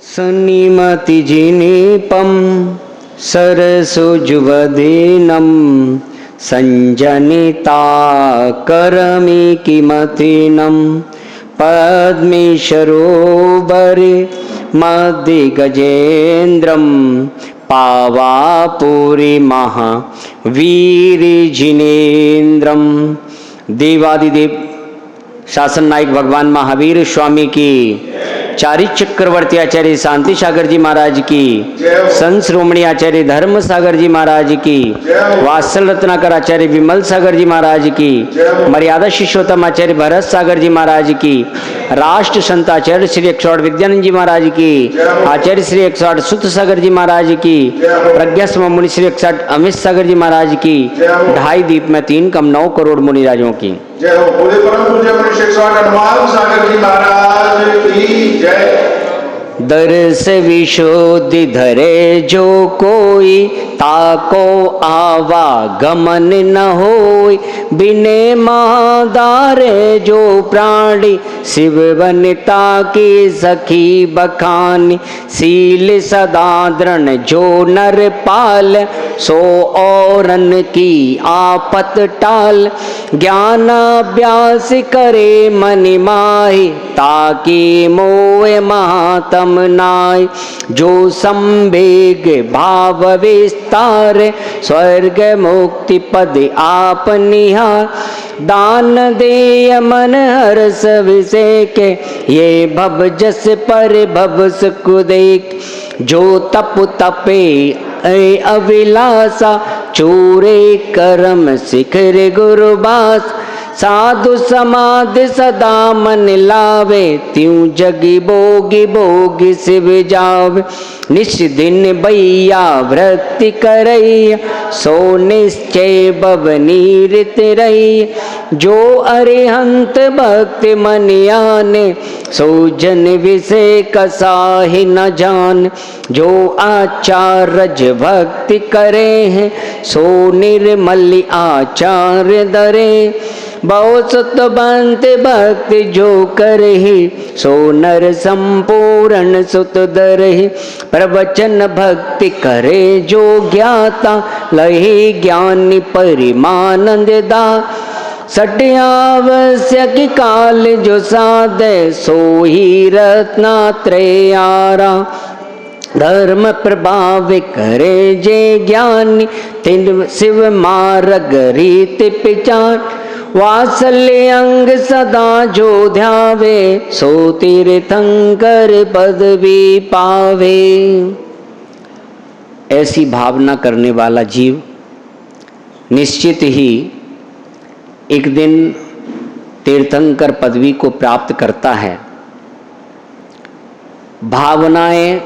सन्निमति जिनीपम सरसुजुवदीनम संजनिता करमी किमतिनम पद्मीशरोवरे मध्य गजेन्द्रम पावापुरी महावीर जिनेन्द्रम। देवादिदेव शासन नायक भगवान महावीर स्वामी की, चारी चक्रवर्ती आचार्य शांति सागर जी महाराज की, संत श्रोमणी आचार्य धर्म सागर जी महाराज की, वात्सल रत्नाकर आचार्य विमल सागर जी महाराज की, मर्यादा शिष्योत्तम आचार्य भरत सागर जी महाराज की, राष्ट्र संत आचार्य श्री 108 विद्यानंद जी महाराज की, आचार्य श्री 108 सुत सागर जी महाराज की, प्रज्ञा सम मुनि श्री 108 अमित सागर जी महाराज की, 2.5 दीप में 3 कम 9 करोड़ मुनिराजों की जय हो। बोले परम पूज्य मुनि श्री 108 हनुमान सागर जी महाराज की जय। दर्श विशुद्धि धरे जो कोई, ताको आवागमन न होय। बिने महादारे जो प्राणी, शिव वनिता की सखी बखानी। सील सदा दृढ़ जो नर पाल, सो औरन की आपत टाल। ज्ञान अभ्यास करे मनि माहि, ताकि मोह महातम नाय। जो संवेग भाव विस्तार, स्वर्ग मुक्ति पद आप निहार। दान देय मन हर्ष विषेक, ये भव जस पर भव सुख देख। जो तप तपे अभिलाषा, चूरे कर्म शिखर गुरुबास। साधु समाधि सदा मन लावे, त्यों जगी भोगी भोगी शिव जावे। निश दिन बैया वृत्ति करैया, सो निश्चय भवनीरित रही। जो अरिहंत भक्ति मन आने, सो जन विषय कसाहि न जान। जो आचार्य भक्ति करे हैं, सो निर्मल आचार्य दरे। बहुत सुत बंत भक्ति जो करहि, सो नर संपूर्ण सुत दरहि। प्रवचन भक्ति करे जो ज्ञाता, लहि ज्ञानी परिमानंद दा। सट्यावश्यक काल जो साधे, सोही रत्नात्रयारा। धर्म प्रभाव करे जे ज्ञानी, तिन शिव मार्ग रीत पिचान। वात्सल्य अंग सदा जो ध्यावे, सो तीर्थंकर पदवी पावे। ऐसी भावना करने वाला जीव निश्चित ही एक दिन तीर्थंकर पदवी को प्राप्त करता है। भावनाएं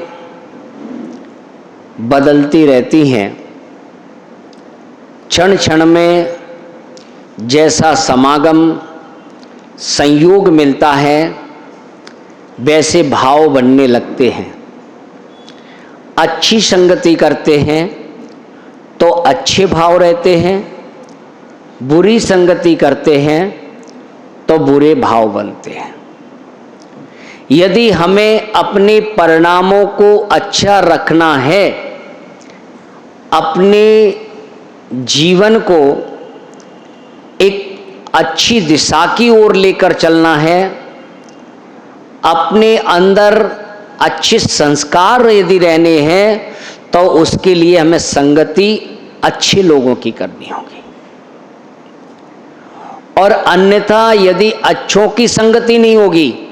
बदलती रहती हैं, क्षण क्षण में जैसा समागम संयोग मिलता है, वैसे भाव बनने लगते हैं। अच्छी संगति करते हैं तो अच्छे भाव रहते हैं, बुरी संगति करते हैं तो बुरे भाव बनते हैं। यदि हमें अपने परिणामों को अच्छा रखना है, अपने जीवन को एक अच्छी दिशा की ओर लेकर चलना है, अपने अंदर अच्छे संस्कार यदि रहने हैं, तो उसके लिए हमें संगति अच्छे लोगों की करनी होगी। और अन्यथा यदि अच्छों की संगति नहीं होगी,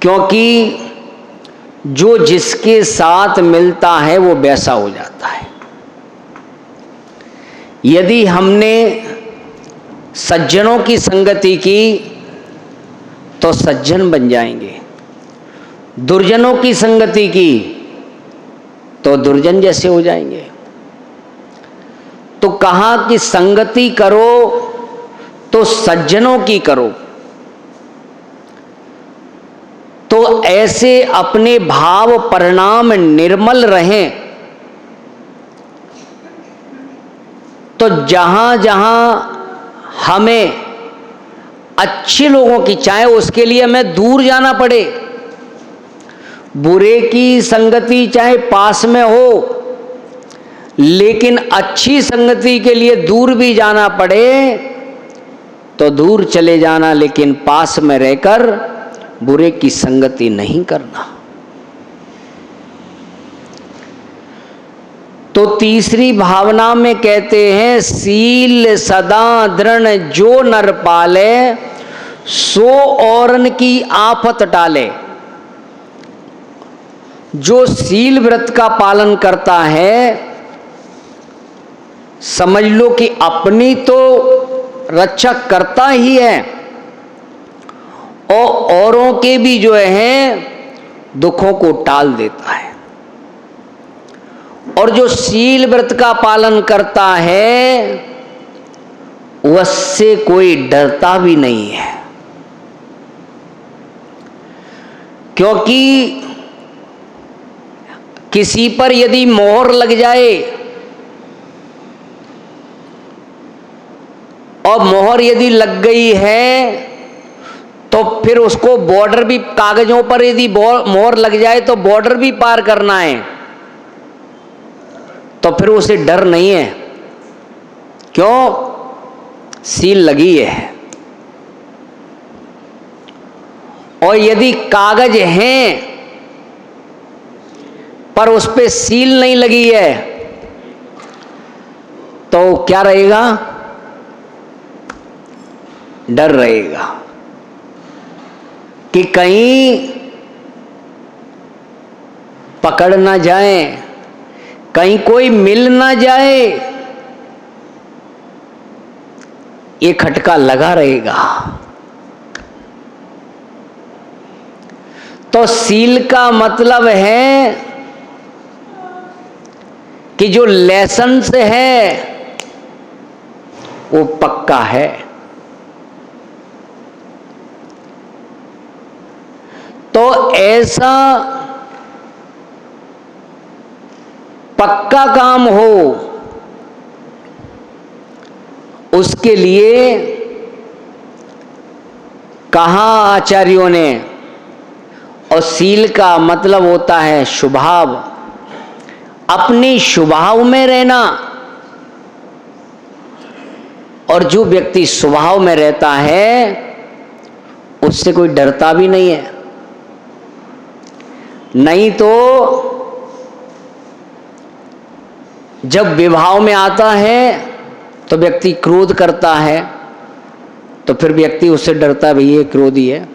क्योंकि जो जिसके साथ मिलता है वो वैसा हो जाता है। यदि हमने सज्जनों की संगति की तो सज्जन बन जाएंगे, दुर्जनों की संगति की तो दुर्जन जैसे हो जाएंगे। तो कहा कि संगति करो तो सज्जनों की करो। तो ऐसे अपने भाव परिणाम निर्मल रहें, तो जहां जहां हमें अच्छे लोगों की, चाहे उसके लिए हमें दूर जाना पड़े, बुरे की संगति चाहे पास में हो, लेकिन अच्छी संगति के लिए दूर भी जाना पड़े तो दूर चले जाना, लेकिन पास में रहकर बुरे की संगति नहीं करना। तो तीसरी भावना में कहते हैं, सील सदा दृढ़ जो नर पाले, सो औरन की आफत टाले। जो सील व्रत का पालन करता है, समझ लो कि अपनी तो रक्षा करता ही है और औरों के भी जो है दुखों को टाल देता है। और जो सील व्रत का पालन करता है उससे कोई डरता भी नहीं है, क्योंकि किसी पर यदि मोहर लग जाए और मोहर यदि लग गई है तो फिर उसको बॉर्डर भी, कागजों पर यदि मोहर लग जाए तो बॉर्डर भी पार करना है, तो फिर उसे डर नहीं है। क्यों? सील लगी है। और यदि कागज हैं पर उस पे सील नहीं लगी है तो क्या रहेगा? डर रहेगा कि कहीं पकड़ ना जाए, कहीं कोई मिल ना जाए, ये खटका लगा रहेगा। तो सील का मतलब है कि जो लाइसेंस है वो पक्का है। तो ऐसा पक्का काम हो उसके लिए कहा आचार्यों ने, और सील का मतलब होता है स्वभाव, अपनी स्वभाव में रहना। और जो व्यक्ति स्वभाव में रहता है उससे कोई डरता भी नहीं है। नहीं तो जब विभाव में आता है तो व्यक्ति क्रोध करता है, तो फिर व्यक्ति उससे डरता भी है, क्रोधी है।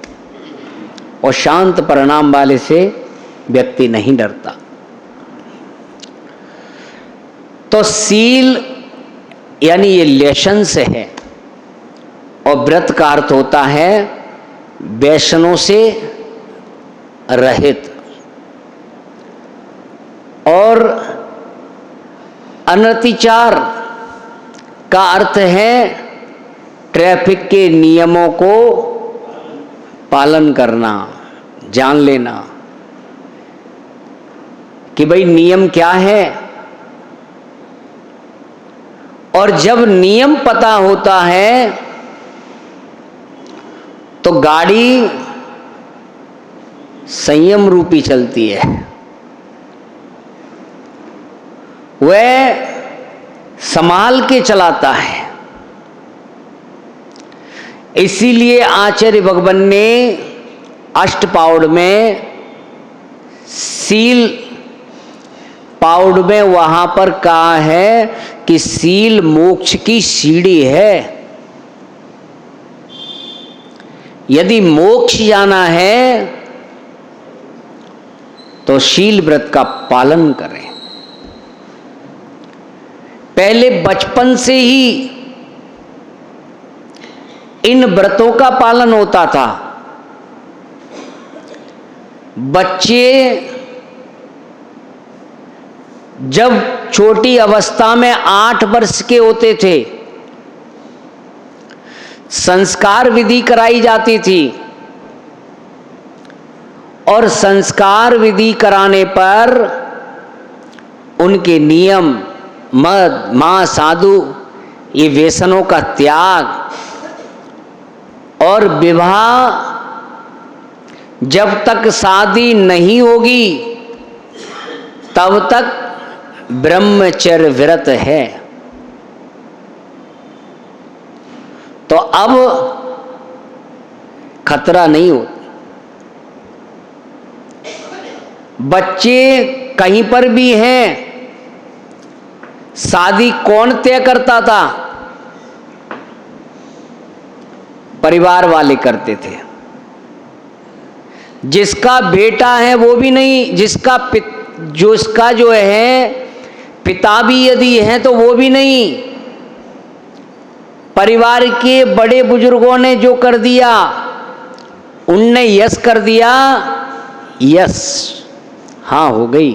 और शांत परिणाम वाले से व्यक्ति नहीं डरता। तो सील यानी ये लाइसेंस है, और व्रत का अर्थ होता है व्यसनों से रहित। और अनतिचार का अर्थ है ट्रैफिक के नियमों को पालन करना, जान लेना कि भाई नियम क्या है। और जब नियम पता होता है तो गाड़ी संयम रूपी चलती है, वह संभाल के चलाता है। इसीलिए आचार्य भगवान ने अष्टपाउड में सील पाउड में वहां पर कहा है कि सील मोक्ष की सीढ़ी है। यदि मोक्ष जाना है तो शील व्रत का पालन करें। पहले बचपन से ही इन व्रतों का पालन होता था। बच्चे जब छोटी अवस्था में 8 वर्ष के होते थे, संस्कार विधि कराई जाती थी, और संस्कार विधि कराने पर उनके नियम, मद, मां, साधु, ये व्यसनों का त्याग और विवाह जब तक शादी नहीं होगी तब तक ब्रह्मचर्य व्रत है। तो अब खतरा नहीं होता। बच्चे कहीं पर भी हैं, शादी कौन तय करता था? परिवार वाले करते थे। जिसका बेटा है वो भी नहीं, जिसका जो है पिता भी यदि है तो वो भी नहीं। परिवार के बड़े बुजुर्गों ने जो कर दिया, उनने यस कर दिया, यस, हाँ हो गई।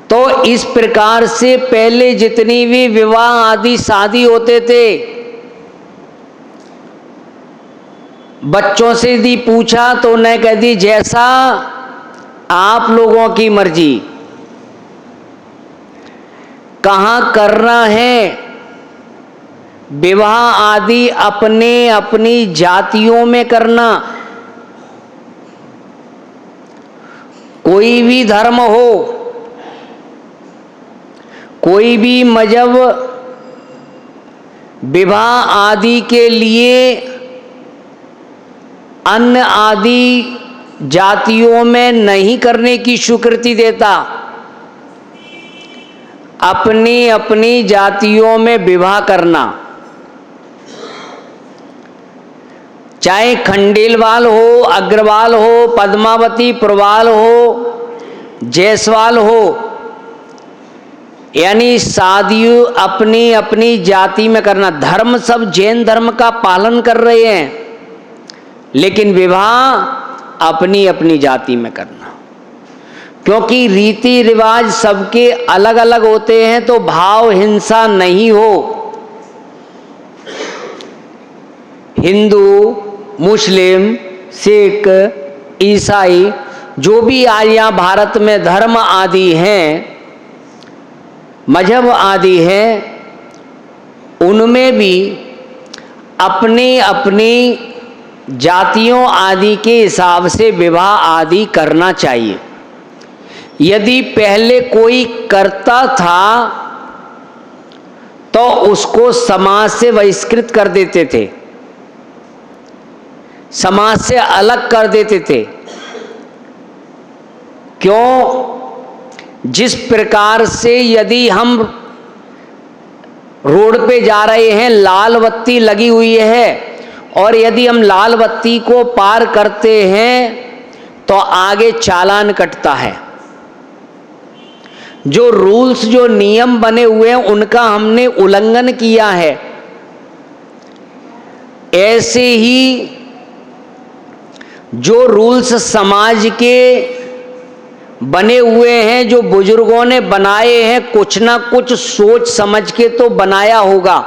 तो इस प्रकार से पहले जितनी भी विवाह आदि शादी होते थे, बच्चों से यदि पूछा तो उन्हें कह दी जैसा आप लोगों की मर्जी, कहाँ करना है विवाह आदि अपने अपनी जातियों में करना। कोई भी धर्म हो, कोई भी मजहब, विवाह आदि के लिए अन्य आदि जातियों में नहीं करने की स्वीकृति देता। अपनी अपनी जातियों में विवाह करना, चाहे खंडेलवाल हो, अग्रवाल हो, पद्मावती, पुरवाल हो, जायसवाल हो, यानी शादी अपनी अपनी जाति में करना। धर्म सब जैन धर्म का पालन कर रहे हैं, लेकिन विवाह अपनी अपनी जाति में करना। क्योंकि रीति रिवाज सबके अलग अलग होते हैं, तो भाव हिंसा नहीं हो। हिंदू, मुस्लिम, सिख, ईसाई, जो भी आज यहाँ भारत में धर्म आदि हैं, मजहब आदि हैं, उनमें भी अपनी अपनी जातियों आदि के हिसाब से विवाह आदि करना चाहिए। यदि पहले कोई करता था तो उसको समाज से बहिष्कृत कर देते थे, समाज से अलग कर देते थे। क्यों? जिस प्रकार से यदि हम रोड पे जा रहे हैं, लाल बत्ती लगी हुई है, और यदि हम लाल बत्ती को पार करते हैं तो आगे चालान कटता है। जो रूल्स, जो नियम बने हुए हैं, उनका हमने उल्लंघन किया है। ऐसे ही जो रूल्स समाज के बने हुए हैं, जो बुजुर्गों ने बनाए हैं, कुछ ना कुछ सोच समझ के तो बनाया होगा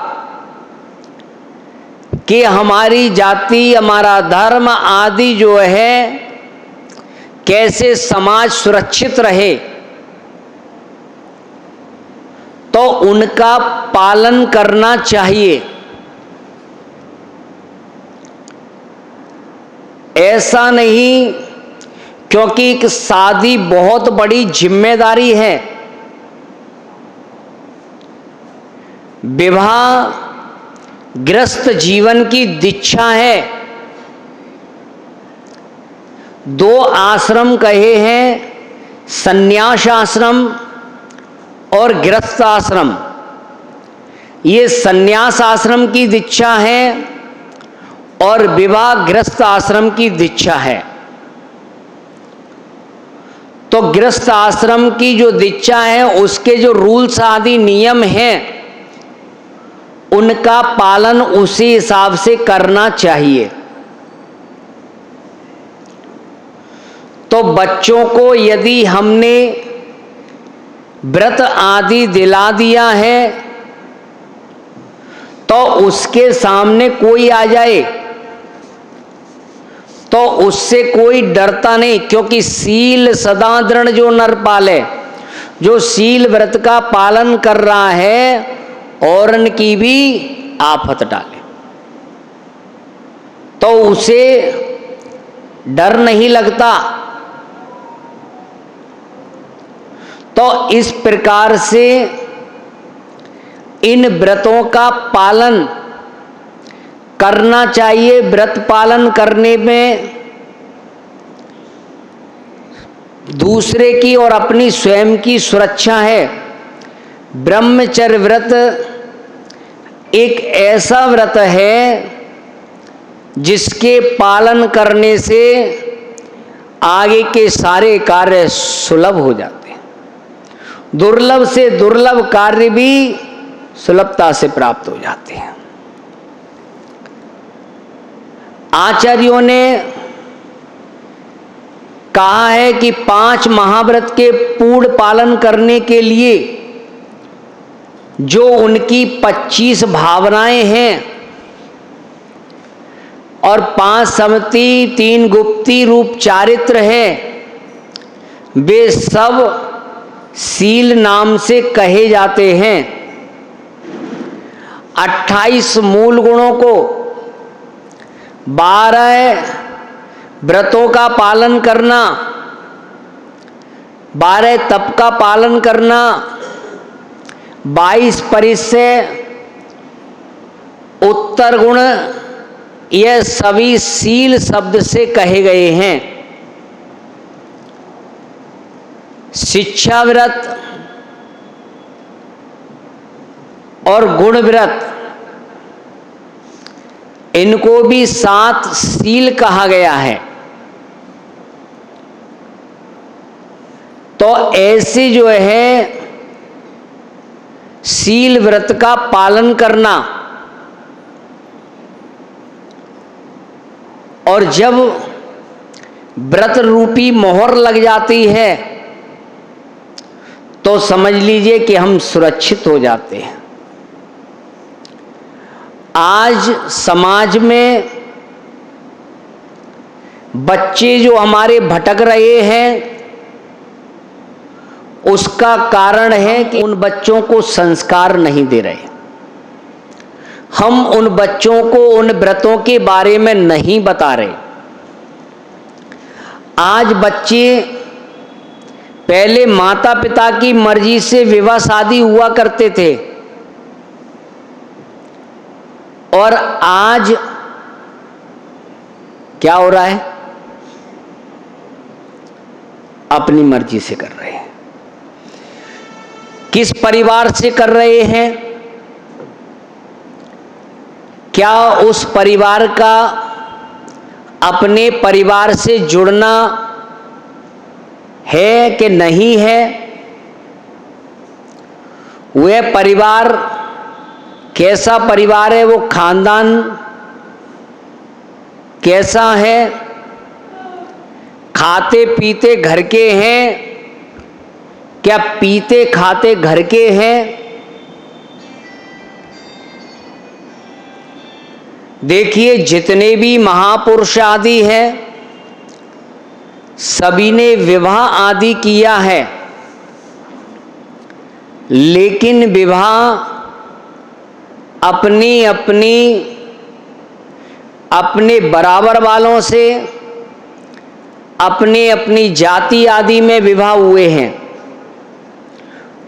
कि हमारी जाति, हमारा धर्म आदि जो है, कैसे समाज सुरक्षित रहे, तो उनका पालन करना चाहिए। ऐसा नहीं, क्योंकि एक शादी बहुत बड़ी जिम्मेदारी है। विवाह गृहस्थ जीवन की दीक्षा है। 2 आश्रम कहे हैं, संन्यास आश्रम और गृहस्थ आश्रम। ये संन्यास आश्रम की दीक्षा है और विवाह गृहस्थ आश्रम की दीक्षा है। तो गृहस्थ आश्रम की जो दीक्षा है, उसके जो रूल्स आदि नियम हैं, उनका पालन उसी हिसाब से करना चाहिए। तो बच्चों को यदि हमने व्रत आदि दिला दिया है, तो उसके सामने कोई आ जाए तो उससे कोई डरता नहीं। क्योंकि शील सदा दृढ़ जो नर पाले, जो शील व्रत का पालन कर रहा है औरन की भी आफत डाले, तो उसे डर नहीं लगता। तो इस प्रकार से इन व्रतों का पालन करना चाहिए। व्रत पालन करने में दूसरे की और अपनी स्वयं की सुरक्षा है। ब्रह्मचर्य व्रत एक ऐसा व्रत है जिसके पालन करने से आगे के सारे कार्य सुलभ हो जाते हैं। दुर्लभ से दुर्लभ कार्य भी सुलभता से प्राप्त हो जाते हैं। आचार्यों ने कहा है कि 5 महाव्रत के पूर्ण पालन करने के लिए जो उनकी 25 भावनाएं हैं और 5 समति 3 गुप्ती रूप चारित्र है, वे सब सील नाम से कहे जाते हैं। 28 मूल गुणों को 12 व्रतों का पालन करना, 12 तप का पालन करना, 22 परिचय, उत्तर गुण, यह सभी सील शब्द से कहे गए हैं। शिक्षा व्रत और गुण व्रत, इनको भी 7 सील कहा गया है। तो ऐसे जो है सील व्रत का पालन करना, और जब व्रत रूपी मोहर लग जाती है तो समझ लीजिए कि हम सुरक्षित हो जाते हैं। आज समाज में बच्चे जो हमारे भटक रहे हैं, उसका कारण है कि उन बच्चों को संस्कार नहीं दे रहे। हम उन बच्चों को उन व्रतों के बारे में नहीं बता रहे। आज बच्चे, पहले माता पिता की मर्जी से विवाह शादी हुआ करते थे, और आज क्या हो रहा है? अपनी मर्जी से कर रहे हैं। किस परिवार से कर रहे हैं? क्या उस परिवार का अपने परिवार से जुड़ना है कि नहीं है? वह परिवार कैसा परिवार है? वो खानदान कैसा है? खाते पीते घर के हैं? क्या पीते खाते घर के हैं? देखिए, जितने भी महापुरुष आदि हैं, सभी ने विवाह आदि किया है, लेकिन विवाह अपनी अपनी अपने बराबर वालों से, अपने अपनी जाति आदि में विवाह हुए हैं,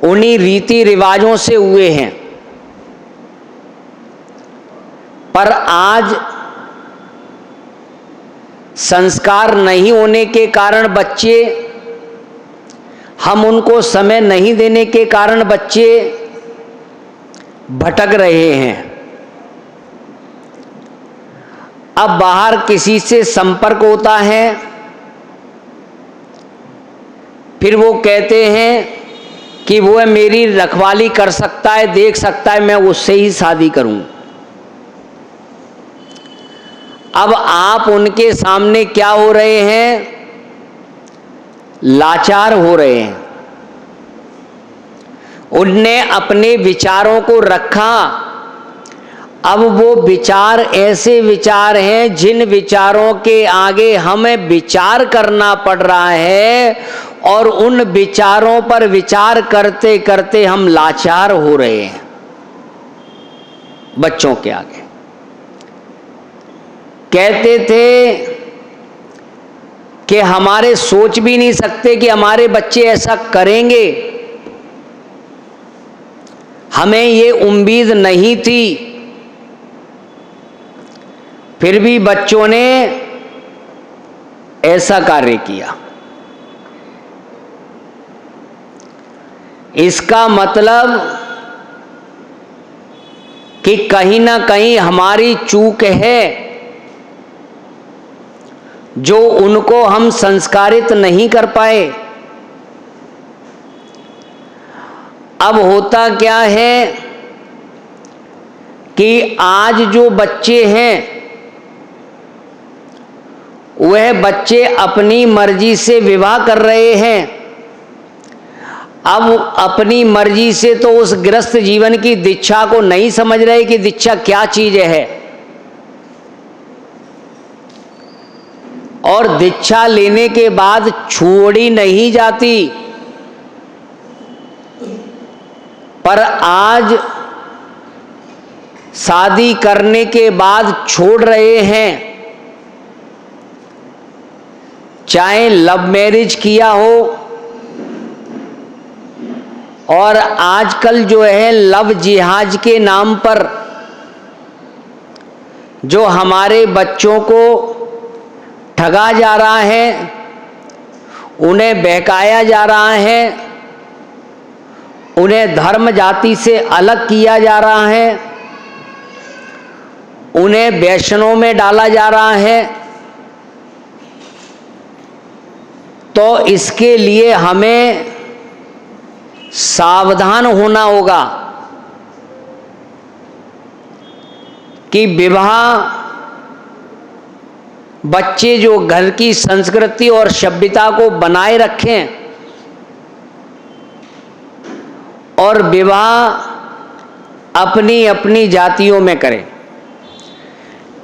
उन्हीं रीति रिवाजों से हुए हैं। पर आज संस्कार नहीं होने के कारण बच्चे, हम उनको समय नहीं देने के कारण बच्चे भटक रहे हैं। अब बाहर किसी से संपर्क होता है, फिर वो कहते हैं कि वो मेरी रखवाली कर सकता है, देख सकता है, मैं उससे ही शादी करूं। अब आप उनके सामने क्या हो रहे हैं? लाचार हो रहे हैं। उनने अपने विचारों को रखा। अब वो विचार ऐसे विचार हैं जिन विचारों के आगे हमें विचार करना पड़ रहा है, और उन विचारों पर विचार करते करते हम लाचार हो रहे हैं। बच्चों के आगे। कहते थे कि हमारे सोच भी नहीं सकते कि हमारे बच्चे ऐसा करेंगे, हमें ये उम्मीद नहीं थी। फिर भी बच्चों ने ऐसा कार्य किया। इसका मतलब कि कहीं ना कहीं हमारी चूक है, जो उनको हम संस्कारित नहीं कर पाए। अब होता क्या है कि आज जो बच्चे हैं वह बच्चे अपनी मर्जी से विवाह कर रहे हैं। अब अपनी मर्जी से तो उस गृहस्थ जीवन की दीक्षा को नहीं समझ रहे कि दीक्षा क्या चीज है, और दीक्षा लेने के बाद छोड़ी नहीं जाती। पर आज शादी करने के बाद छोड़ रहे हैं, चाहे लव मैरिज किया हो, और आजकल जो है लव जिहाद के नाम पर जो हमारे बच्चों को ठगा जा रहा है, उन्हें बहकाया जा रहा है, उन्हें धर्म जाति से अलग किया जा रहा है, उन्हें वैष्णव में डाला जा रहा है। तो इसके लिए हमें सावधान होना होगा कि विवाह बच्चे जो घर की संस्कृति और सभ्यता को बनाए रखें, और विवाह अपनी अपनी जातियों में करें।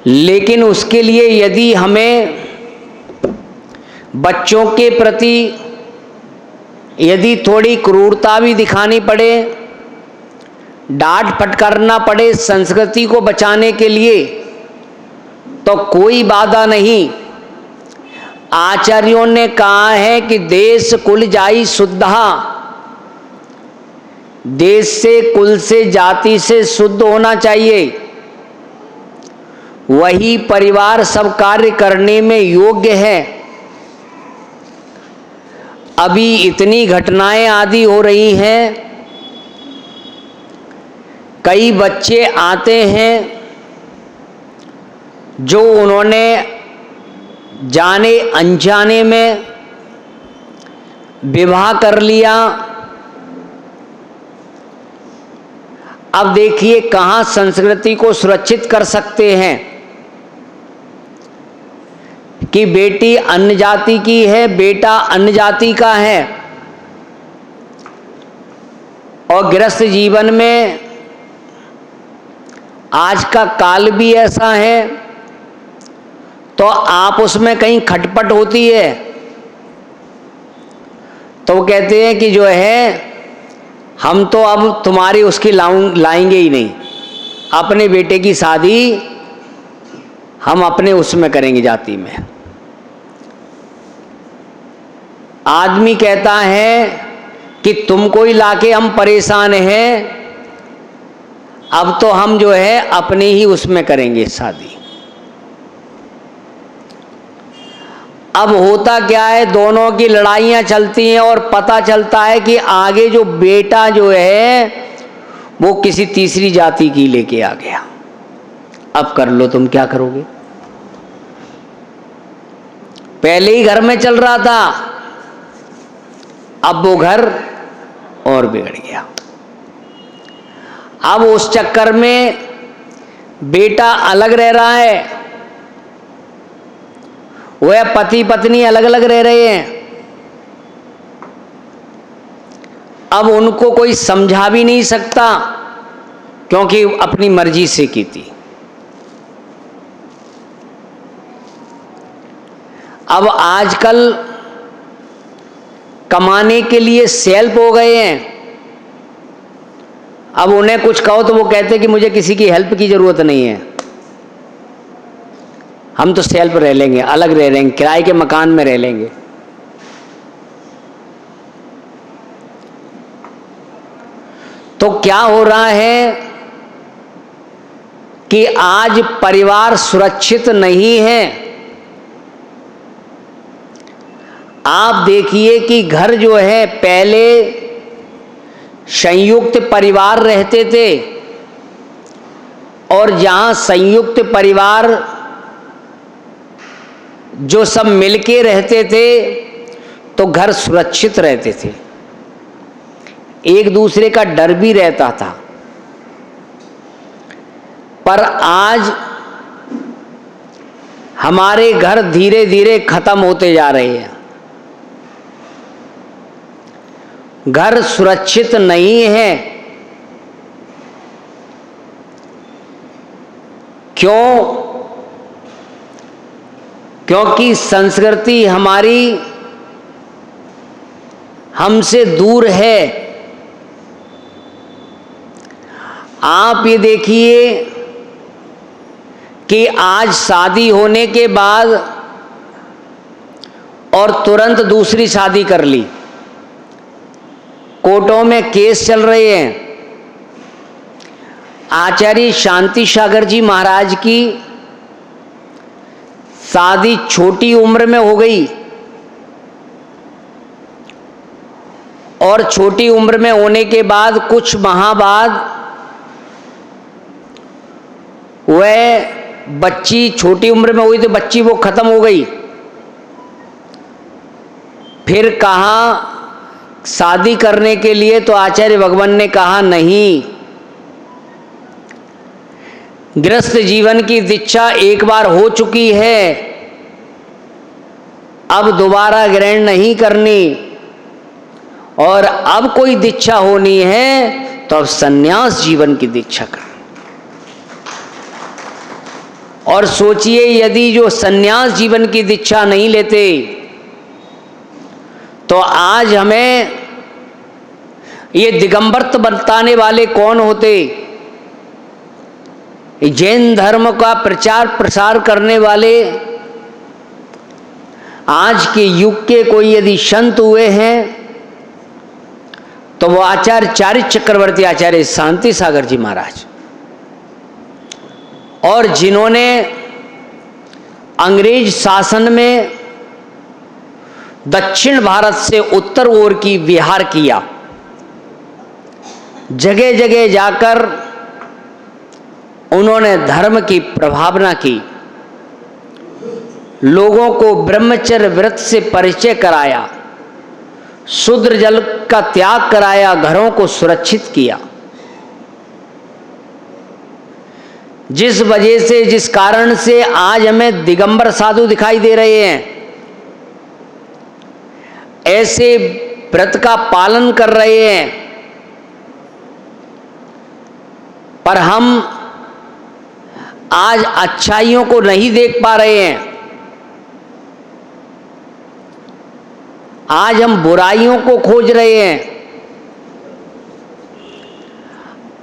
लेकिन उसके लिए यदि हमें बच्चों के प्रति यदि थोड़ी क्रूरता भी दिखानी पड़े, डांट फटकारना पड़े संस्कृति को बचाने के लिए, तो कोई बाधा नहीं। आचार्यों ने कहा है कि देश कुल जाई शुद्धा, देश से, कुल से, जाति से शुद्ध होना चाहिए, वही परिवार सब कार्य करने में योग्य है। अभी इतनी घटनाएं आदि हो रही हैं, कई बच्चे आते हैं जो उन्होंने जाने अनजाने में विवाह कर लिया। अब देखिए कहाँ संस्कृति को सुरक्षित कर सकते हैं कि बेटी अन्य जाति की है, बेटा अन्य जाति का है, और गृहस्थ जीवन में आज का काल भी ऐसा है, तो आप उसमें कहीं खटपट होती है तो वो कहते हैं कि जो है हम तो अब तुम्हारी उसकी लाएंगे ही नहीं, अपने बेटे की शादी हम अपने उसमें करेंगे, जाति में। आदमी कहता है कि तुमको ही लाके हम परेशान हैं, अब तो हम जो है अपने ही उसमें करेंगे शादी। अब होता क्या है, दोनों की लड़ाइयाँ चलती हैं और पता चलता है कि आगे जो बेटा जो है वो किसी तीसरी जाति की लेके आ गया। अब कर लो तुम क्या करोगे। पहले ही घर में चल रहा था, अब वो घर और बिगड़ गया। अब उस चक्कर में बेटा अलग रह रहा है, वह पति पत्नी अलग अलग रह रहे हैं। अब उनको कोई समझा भी नहीं सकता क्योंकि अपनी मर्जी से की थी। अब आजकल कमाने के लिए सेल्फ हो गए हैं, अब उन्हें कुछ कहो तो वो कहते कि मुझे किसी की हेल्प की जरूरत नहीं है, हम तो सेल्फ रह लेंगे, अलग रह लेंगे, किराए के मकान में रह लेंगे। तो क्या हो रहा है कि आज परिवार सुरक्षित नहीं है। आप देखिए कि घर जो है, पहले संयुक्त परिवार रहते थे, और जहां संयुक्त परिवार जो सब मिलके रहते थे तो घर सुरक्षित रहते थे, एक दूसरे का डर भी रहता था। पर आज हमारे घर धीरे धीरे खत्म होते जा रहे हैं, घर सुरक्षित नहीं है। क्यों? क्योंकि संस्कृति हमारी हमसे दूर है। आप ये देखिए कि आज शादी होने के बाद और तुरंत दूसरी शादी कर ली, कोर्टों में केस चल रहे हैं। आचार्य शांति सागर जी महाराज की शादी छोटी उम्र में हो गई, और छोटी उम्र में होने के बाद कुछ माह बाद वह बच्ची, छोटी उम्र में हुई तो बच्ची वो खत्म हो गई। फिर कहा शादी करने के लिए, तो आचार्य भगवान ने कहा नहीं, गृहस्थ जीवन की दीक्षा एक बार हो चुकी है, अब दोबारा ग्रहण नहीं करनी, और अब कोई दीक्षा होनी है तो अब संन्यास जीवन की दीक्षा कर। और सोचिए, यदि जो संन्यास जीवन की दीक्षा नहीं लेते तो आज हमें ये दिगंबरत्व बताने वाले कौन होते? जैन धर्म का प्रचार प्रसार करने वाले आज के युग के कोई यदि संत हुए हैं तो वो आचार्य चारित्र चक्रवर्ती आचार्य शांति सागर जी महाराज, और जिन्होंने अंग्रेज शासन में दक्षिण भारत से उत्तर ओर की विहार किया, जगह जगह जाकर उन्होंने धर्म की प्रभावना की, लोगों को ब्रह्मचर्य व्रत से परिचय कराया, शूद्र जल का त्याग कराया, घरों को सुरक्षित किया। जिस वजह से, जिस कारण से आज हमें दिगंबर साधु दिखाई दे रहे हैं, ऐसे व्रत का पालन कर रहे हैं, पर हम आज अच्छाइयों को नहीं देख पा रहे हैं। आज हम बुराइयों को खोज रहे हैं।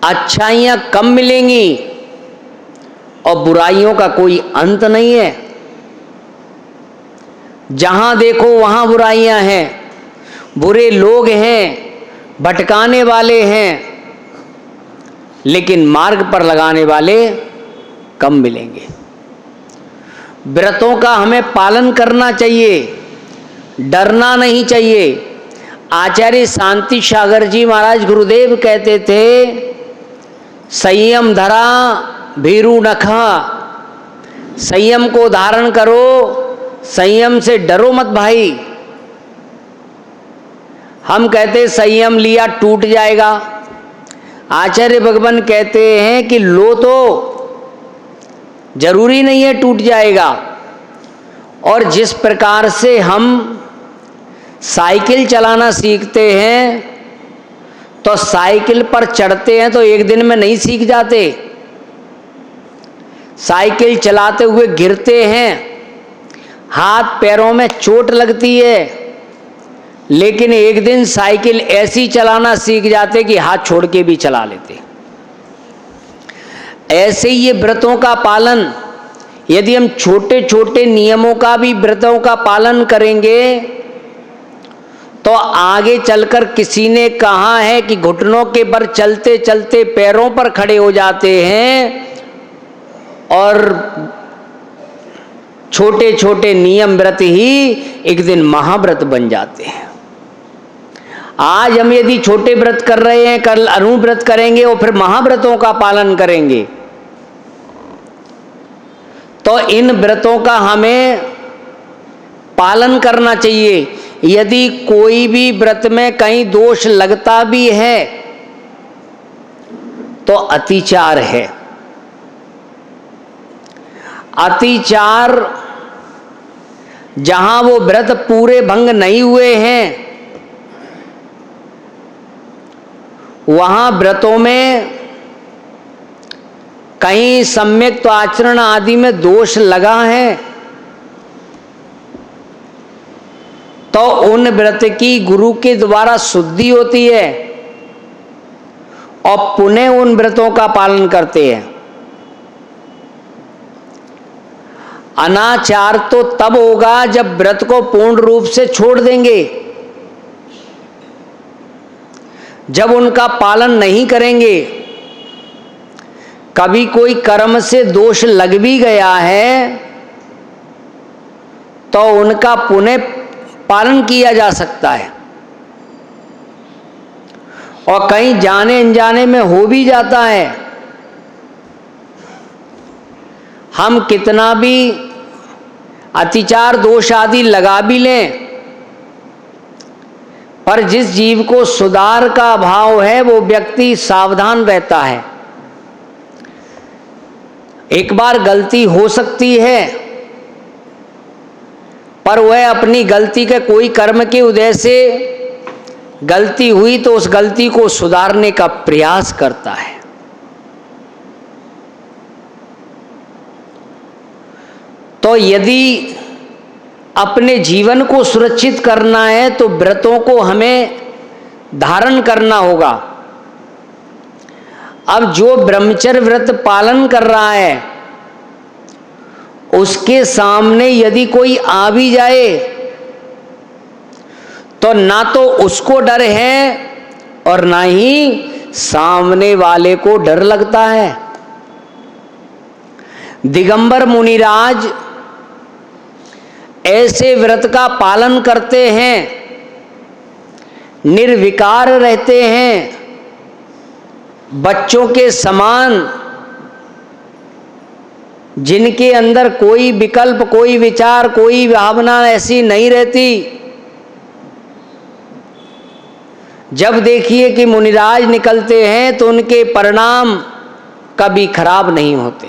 अच्छाइयां कम मिलेंगी और बुराइयों का कोई अंत नहीं है। जहां देखो वहां बुराइयां हैं, बुरे लोग हैं, भटकाने वाले हैं, लेकिन मार्ग पर लगाने वाले कम मिलेंगे। व्रतों का हमें पालन करना चाहिए, डरना नहीं चाहिए। आचार्य शांति सागर जी महाराज गुरुदेव कहते थे, संयम धरा भीरू नखा, संयम को धारण करो, संयम से डरो मत भाई। हम कहते संयम लिया टूट जाएगा, आचार्य भगवान कहते हैं कि लो तो जरूरी नहीं है टूट जाएगा। और जिस प्रकार से हम साइकिल चलाना सीखते हैं तो साइकिल पर चढ़ते हैं तो एक दिन में नहीं सीख जाते, साइकिल चलाते हुए गिरते हैं, हाथ पैरों में चोट लगती है, लेकिन एक दिन साइकिल ऐसी चलाना सीख जाते कि हाथ छोड़ के भी चला लेते। ऐसे ही ये व्रतों का पालन, यदि हम छोटे छोटे नियमों का भी व्रतों का पालन करेंगे तो आगे चलकर, किसी ने कहा है कि घुटनों के बल चलते चलते पैरों पर खड़े हो जाते हैं और छोटे छोटे नियम व्रत ही एक दिन महाव्रत बन जाते हैं। आज हम यदि छोटे व्रत कर रहे हैं, कल अनुव्रत करेंगे और फिर महाव्रतों का पालन करेंगे, तो इन व्रतों का हमें पालन करना चाहिए। यदि कोई भी व्रत में कहीं दोष लगता भी है तो अतिचार है। अतिचार, जहां वो व्रत पूरे भंग नहीं हुए हैं वहां व्रतों में कहीं सम्यक आचरण आदि में दोष लगा है तो उन व्रत की गुरु के द्वारा शुद्धि होती है और पुनः उन व्रतों का पालन करते हैं। अनाचार तो तब होगा जब व्रत को पूर्ण रूप से छोड़ देंगे, जब उनका पालन नहीं करेंगे। कभी कोई कर्म से दोष लग भी गया है तो उनका पुनः पालन किया जा सकता है, और कहीं जाने अनजाने में हो भी जाता है। हम कितना भी अतिचार दोष आदि लगा भी लें, पर जिस जीव को सुधार का भाव है वो व्यक्ति सावधान रहता है। एक बार गलती हो सकती है, पर वह अपनी गलती के कोई कर्म के उदय से गलती हुई तो उस गलती को सुधारने का प्रयास करता है। तो यदि अपने जीवन को सुरक्षित करना है तो व्रतों को हमें धारण करना होगा। अब जो ब्रह्मचर्य व्रत पालन कर रहा है उसके सामने यदि कोई आ भी जाए तो ना तो उसको डर है और ना ही सामने वाले को डर लगता है। दिगंबर मुनिराज ऐसे व्रत का पालन करते हैं, निर्विकार रहते हैं, बच्चों के समान, जिनके अंदर कोई विकल्प, कोई विचार, कोई भावना ऐसी नहीं रहती। जब देखिए कि मुनिराज निकलते हैं तो उनके परिणाम कभी खराब नहीं होते।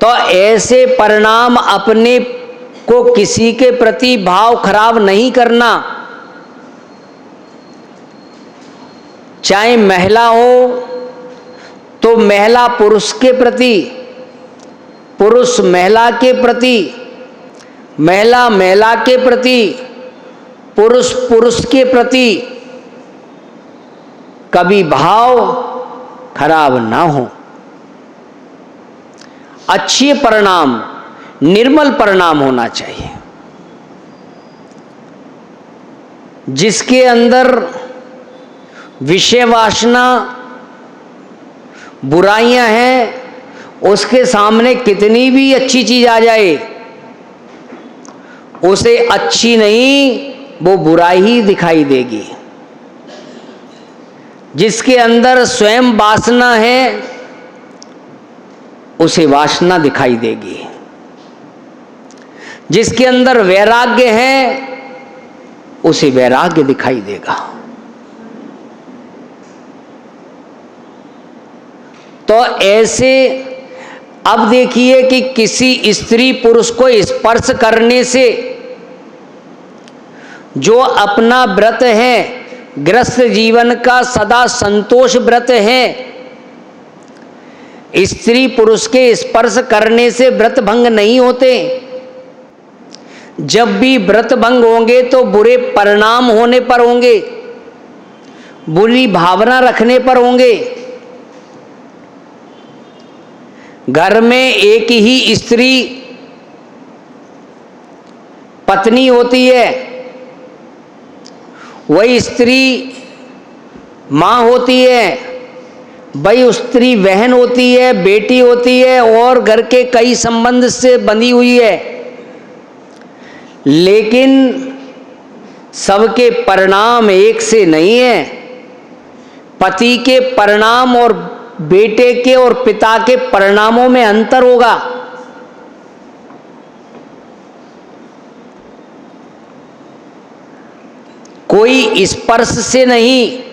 तो ऐसे परिणाम अपने को किसी के प्रति भाव खराब नहीं करना, चाहे महिला हो तो महिला पुरुष के प्रति, पुरुष महिला के प्रति, महिला महिला के प्रति, पुरुष पुरुष के प्रति कभी भाव खराब ना हो। अच्छे परिणाम, निर्मल परिणाम होना चाहिए। जिसके अंदर विषय वासना, बुराइयां हैं, उसके सामने कितनी भी अच्छी चीज आ जाए उसे अच्छी नहीं, वो बुराई ही दिखाई देगी। जिसके अंदर स्वयं वासना है उसे वासना दिखाई देगी। जिसके अंदर वैराग्य है उसे वैराग्य दिखाई देगा। तो ऐसे अब देखिए कि किसी स्त्री पुरुष को स्पर्श करने से जो अपना व्रत है, गृहस्थ जीवन का सदा संतोष व्रत है, स्त्री पुरुष के स्पर्श करने से व्रत भंग नहीं होते। जब भी व्रत भंग होंगे तो बुरे परिणाम होने पर होंगे, बुरी भावना रखने पर होंगे। घर में एक ही स्त्री पत्नी होती है, वही स्त्री माँ होती है, वही स्त्री बहन होती है, बेटी होती है और घर के कई संबंध से बंधी हुई है। लेकिन सबके परिणाम एक से नहीं है। पति के परिणाम और बेटे के और पिता के परिणामों में अंतर होगा। कोई स्पर्श से नहीं,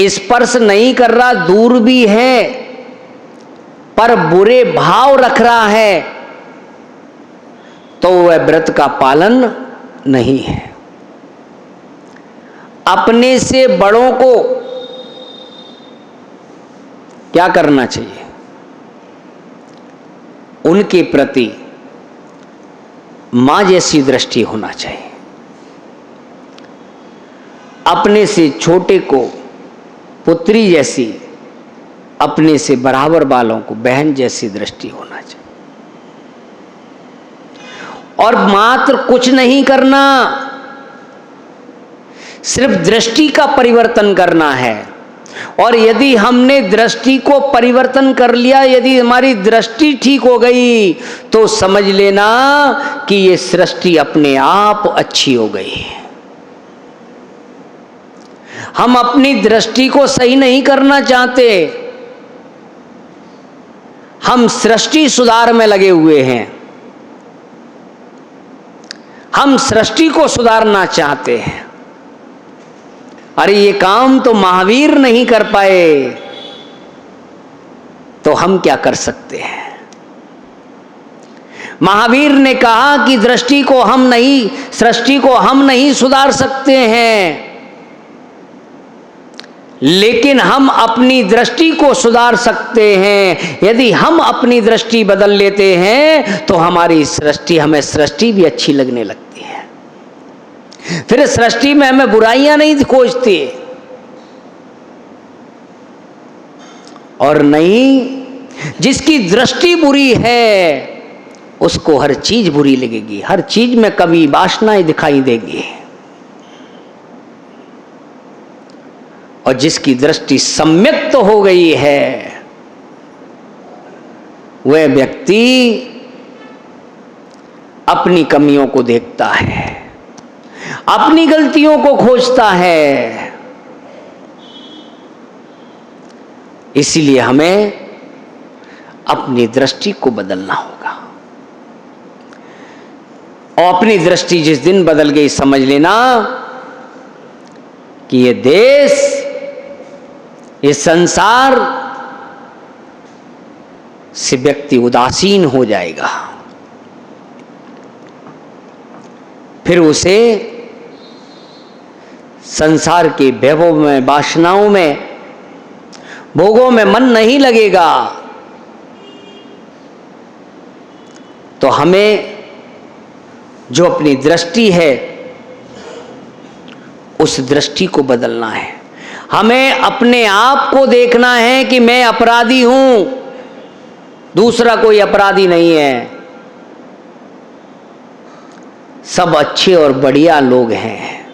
स्पर्श नहीं कर रहा, दूर भी है, पर बुरे भाव रख रहा है, तो वह व्रत का पालन नहीं है। अपने से बड़ों को क्या करना चाहिए? उनके प्रति मां जैसी दृष्टि होना चाहिए। अपने से छोटे को पुत्री जैसी, अपने से बराबर वालों को बहन जैसी दृष्टि होना चाहिए। और मात्र कुछ नहीं करना, सिर्फ दृष्टि का परिवर्तन करना है। और यदि हमने दृष्टि को परिवर्तन कर लिया, यदि हमारी दृष्टि ठीक हो गई, तो समझ लेना कि ये सृष्टि अपने आप अच्छी हो गई है। हम अपनी दृष्टि को सही नहीं करना चाहते, हम सृष्टि सुधार में लगे हुए हैं। हम सृष्टि को सुधारना चाहते हैं। अरे ये काम तो महावीर नहीं कर पाए, तो हम क्या कर सकते हैं? महावीर ने कहा कि दृष्टि को हम नहीं, सृष्टि को हम नहीं सुधार सकते हैं, लेकिन हम अपनी दृष्टि को सुधार सकते हैं। यदि हम अपनी दृष्टि बदल लेते हैं तो हमारी सृष्टि, हमें सृष्टि भी अच्छी लगने लगती है। फिर सृष्टि में हमें बुराइयां नहीं खोजती, और नहीं जिसकी दृष्टि बुरी है उसको हर चीज बुरी लगेगी, हर चीज में कभी वासनाएं दिखाई देगी। और जिसकी दृष्टि सम्यक तो हो गई है, वह व्यक्ति अपनी कमियों को देखता है, अपनी गलतियों को खोजता है। इसीलिए हमें अपनी दृष्टि को बदलना होगा। और अपनी दृष्टि जिस दिन बदल गई, समझ लेना कि ये देश, ये संसार से व्यक्ति उदासीन हो जाएगा। फिर उसे संसार के वैभव में, वासनाओं में, भोगों में मन नहीं लगेगा। तो हमें जो अपनी दृष्टि है, उस दृष्टि को बदलना है। हमें अपने आप को देखना है कि मैं अपराधी हूं, दूसरा कोई अपराधी नहीं है। सब अच्छे और बढ़िया लोग हैं,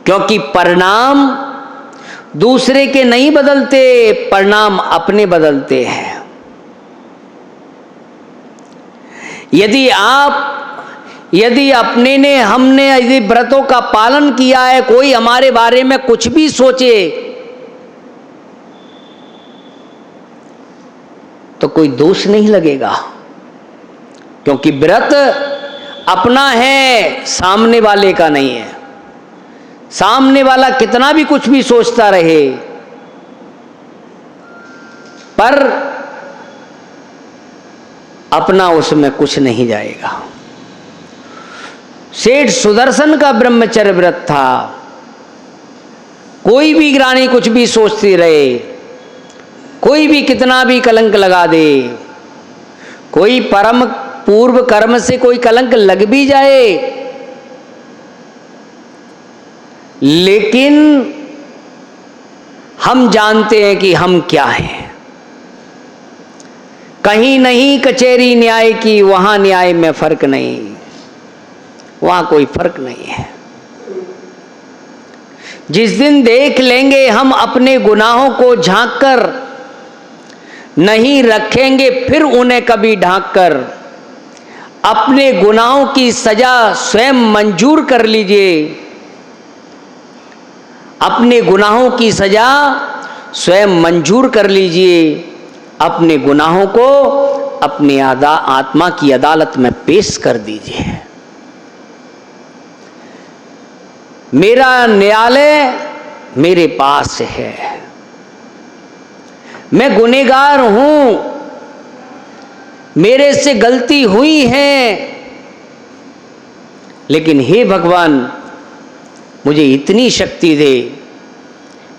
क्योंकि परिणाम दूसरे के नहीं बदलते, परिणाम अपने बदलते हैं। यदि अपने ने, हमने यदि व्रतों का पालन किया है, कोई हमारे बारे में कुछ भी सोचे तो कोई दोष नहीं लगेगा, क्योंकि व्रत अपना है, सामने वाले का नहीं है। सामने वाला कितना भी कुछ भी सोचता रहे, पर अपना उसमें कुछ नहीं जाएगा। सेठ सुदर्शन का ब्रह्मचर्य व्रत था। कोई भी ग्राणी कुछ भी सोचती रहे, कोई भी कितना भी कलंक लगा दे, कोई परम पूर्व कर्म से कोई कलंक लग भी जाए, लेकिन हम जानते हैं कि हम क्या हैं। कहीं नहीं कचहरी न्याय की, वहां न्याय में फर्क नहीं, वहां कोई फर्क नहीं है। जिस दिन देख लेंगे हम अपने गुनाहों को झांक कर, नहीं रखेंगे फिर उन्हें कभी ढांक कर, अपने गुनाहों की सजा स्वयं मंजूर कर लीजिए। अपने गुनाहों की सजा स्वयं मंजूर कर लीजिए। अपने गुनाहों को अपनी आत्मा की अदालत में पेश कर दीजिए। मेरा न्यायालय मेरे पास है। मैं गुनहगार हूं, मेरे से गलती हुई है, लेकिन हे भगवान मुझे इतनी शक्ति दे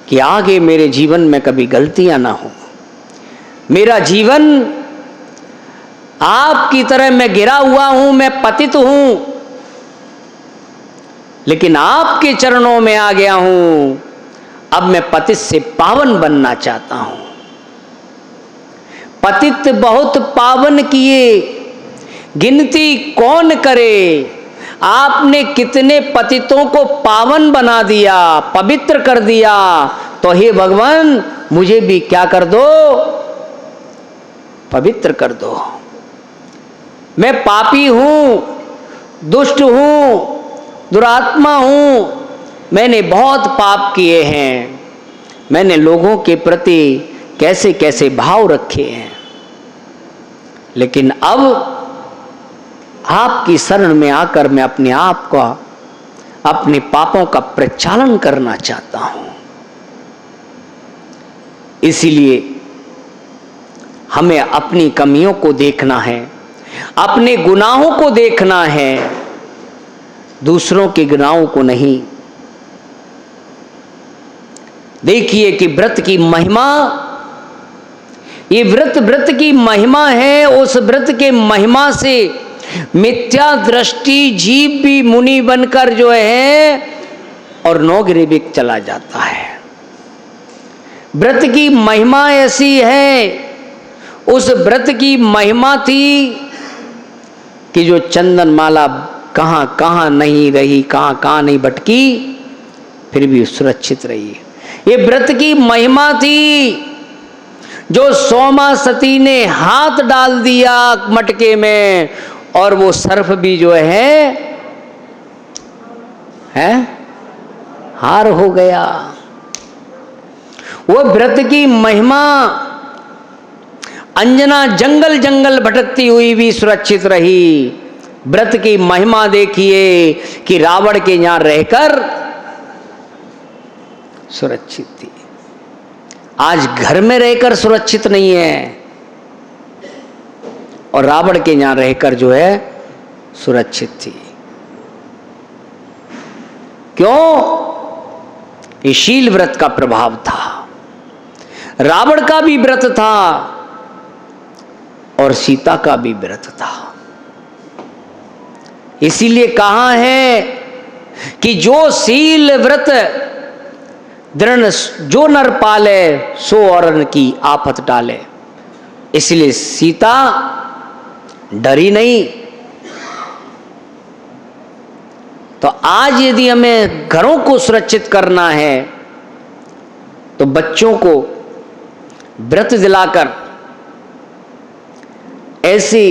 कि आगे मेरे जीवन में कभी गलतियां ना हो। मेरा जीवन आपकी तरह मैं गिरा हुआ हूं, मैं पतित हूं, लेकिन आपके चरणों में आ गया हूं। अब मैं पतित से पावन बनना चाहता हूं। पतित बहुत पावन किए, गिनती कौन करे। आपने कितने पतितों को पावन बना दिया, पवित्र कर दिया। तो हे भगवान मुझे भी क्या कर दो, पवित्र कर दो। मैं पापी हूं, दुष्ट हूं, दुरात्मा हूं। मैंने बहुत पाप किए हैं। मैंने लोगों के प्रति कैसे कैसे भाव रखे हैं, लेकिन अब आपकी शरण में आकर मैं अपने आप को, अपने पापों का प्रक्षालन करना चाहता हूं। इसीलिए हमें अपनी कमियों को देखना है, अपने गुनाहों को देखना है, दूसरों के गुनाहों को नहीं। देखिए कि व्रत की महिमा, ये व्रत की महिमा है। उस व्रत के महिमा से मिथ्या दृष्टि जीव भी मुनि बनकर जो है और नौगरिबिक चला जाता है। व्रत की महिमा ऐसी है। उस व्रत की महिमा थी कि जो चंदन माला कहां कहां नहीं रही, कहां कहां नहीं भटकी, फिर भी सुरक्षित रही। ये व्रत की महिमा थी जो सोमा सती ने हाथ डाल दिया मटके में और वो सर्फ भी जो है हार हो गया। वो व्रत की महिमा, अंजना जंगल जंगल भटकती हुई भी सुरक्षित रही। व्रत की महिमा देखिए कि रावण के यहां रहकर सुरक्षित थी। आज घर में रहकर सुरक्षित नहीं है और रावण के यहां रहकर जो है सुरक्षित थी। क्यों? ये शील व्रत का प्रभाव था। रावण का भी व्रत था और सीता का भी व्रत था। इसीलिए कहा है कि जो शील व्रत दृढ़ जो नर पाले, सो औरन की आफत टाले। इसलिए सीता डरी नहीं। तो आज यदि हमें घरों को सुरक्षित करना है तो बच्चों को व्रत दिलाकर, ऐसी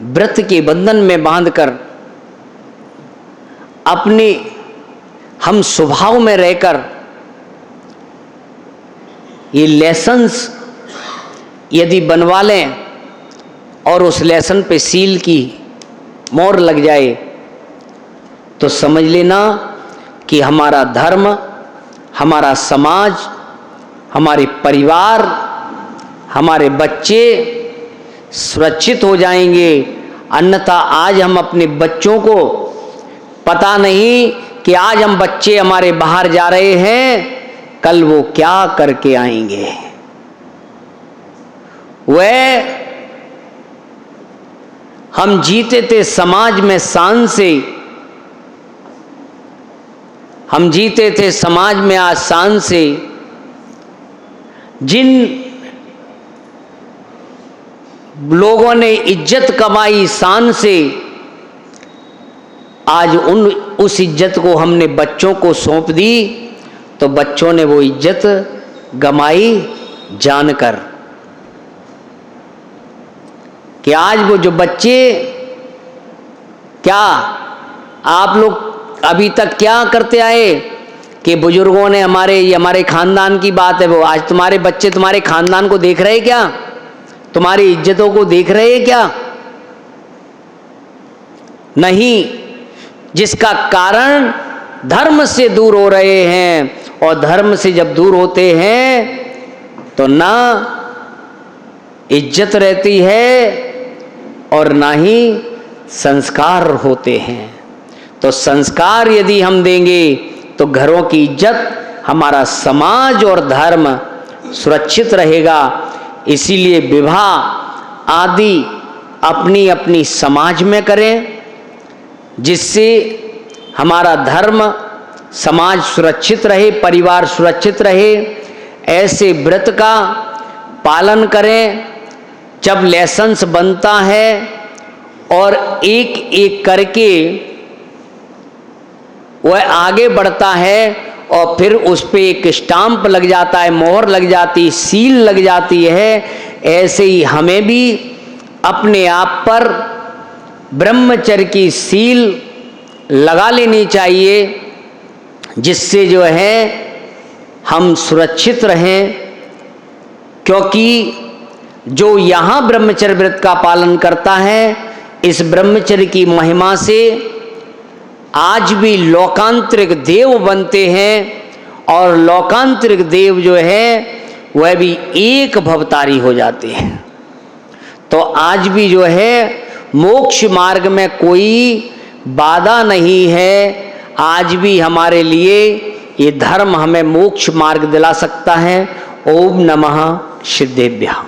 व्रत के बंधन में बांधकर, अपने हम स्वभाव में रहकर ये लेसन्स यदि बनवा लें और उस लेसन पे सील की मोहर लग जाए तो समझ लेना कि हमारा धर्म, हमारा समाज, हमारे परिवार, हमारे बच्चे सुरक्षित हो जाएंगे। अन्यथा आज हम अपने बच्चों को पता नहीं कि आज हम बच्चे हमारे बाहर जा रहे हैं, कल वो क्या करके आएंगे। वह हम जीते थे समाज में शान से, हम जीते थे समाज में आसान से। जिन लोगों ने इज्जत कमाई शान से, आज उस इज्जत को हमने बच्चों को सौंप दी, तो बच्चों ने वो इज्जत गमाई जानकर। कि आज वो जो बच्चे, क्या आप लोग अभी तक क्या करते आए कि बुजुर्गों ने हमारे खानदान की बात है, वो आज तुम्हारे बच्चे तुम्हारे खानदान को देख रहे क्या? तुम्हारी इज्जतों को देख रहे हैं क्या? नहीं। जिसका कारण धर्म से दूर हो रहे हैं, और धर्म से जब दूर होते हैं तो ना इज्जत रहती है और ना ही संस्कार होते हैं। तो संस्कार यदि हम देंगे तो घरों की इज्जत, हमारा समाज और धर्म सुरक्षित रहेगा। इसीलिए विवाह आदि अपनी अपनी समाज में करें, जिससे हमारा धर्म समाज सुरक्षित रहे, परिवार सुरक्षित रहे। ऐसे व्रत का पालन करें। जब लाइसेंस बनता है और एक एक करके वह आगे बढ़ता है और फिर उस पे एक स्टाम्प लग जाता है, मोहर लग जाती, सील लग जाती है, ऐसे ही हमें भी अपने आप पर ब्रह्मचर्य की सील लगा लेनी चाहिए, जिससे जो है हम सुरक्षित रहें। क्योंकि जो यहाँ ब्रह्मचर्य व्रत का पालन करता है, इस ब्रह्मचर्य की महिमा से आज भी लोकांतरिक देव बनते हैं, और लोकांतरिक देव जो है वह भी एक भवतारी हो जाते हैं। तो आज भी जो है मोक्ष मार्ग में कोई बाधा नहीं है। आज भी हमारे लिए ये धर्म हमें मोक्ष मार्ग दिला सकता है। ओम नमः सिद्धेभ्यः।